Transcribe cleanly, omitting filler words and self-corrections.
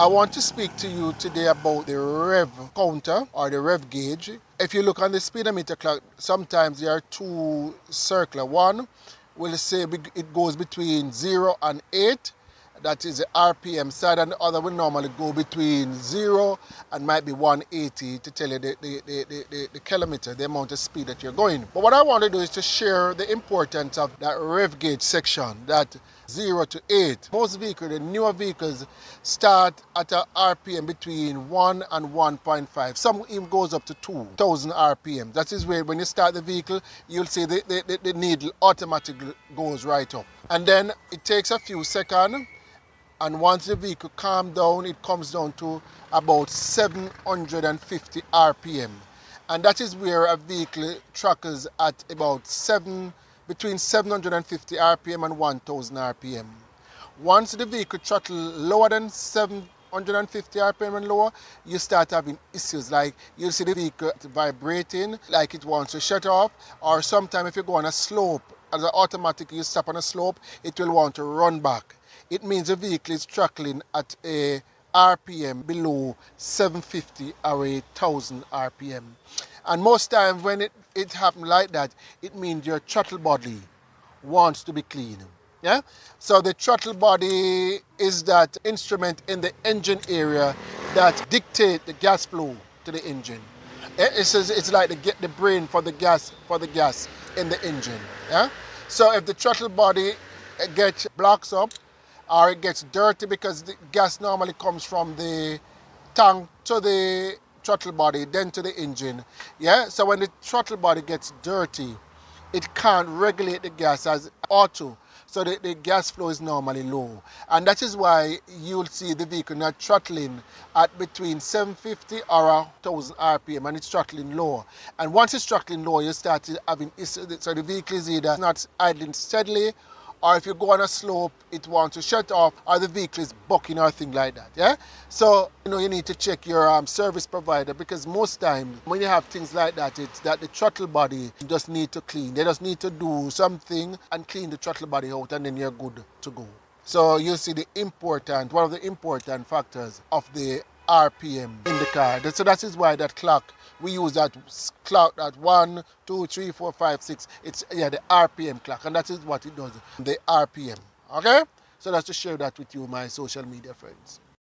I want to speak to you today about the rev counter or the rev gauge. If you look on the speedometer clock, sometimes there are two circles. One will say it goes between 0 and 8. That is the RPM side, and the other will normally go between 0 and might be 180 to tell you the kilometer, the amount of speed that you're going. But what I want to do is to share the importance of that rev gauge section, that 0 to 8. Most vehicles, the newer vehicles, start at a RPM between 1 and 1.5. Some even goes up to 2,000 RPM. That is where when you start the vehicle, you'll see the needle automatically goes right up. And then it takes a few seconds, and once the vehicle calms down, it comes down to about 750 RPM. And that is where a vehicle trackers at about between 750 RPM and 1000 RPM. Once the vehicle throttle lower than 750 RPM and lower, you start having issues like you'll see the vehicle vibrating like it wants to shut off, or sometimes if you go on a slope, as automatically you stop on a slope, it will want to run back. It means the vehicle is throttling at a RPM below 750 or 1000 RPM. And most times when it happens like that, it means your throttle body wants to be clean. Yeah? So the throttle body is that instrument in the engine area that dictates the gas flow to the engine. It's like the brain for the gas in the engine. Yeah? So if the throttle body gets blocks up, or it gets dirty, because the gas normally comes from the tank to the throttle body, then to the engine. Yeah, so when the throttle body gets dirty, it can't regulate the gas as auto, so the gas flow is normally low. And that is why you'll see the vehicle not throttling at between 750 or 1000 RPM, and it's throttling low. And once it's throttling low, you start having issues. So the vehicle is either not idling steadily, or if you go on a slope, it wants to shut off, or the vehicle is bucking or thing like that. Yeah. So you need to check your service provider, because most times when you have things like that, it's that the throttle body just need to clean. They just need to do something and clean the throttle body out, and then you're good to go. So you see one of the important factors of the RPM in the car. So that is why that clock, we use that clock, that 1, 2, 3, 4, 5, 6. It's the RPM clock, and that is what it does, the RPM. Okay? So that's to share that with you, my social media friends.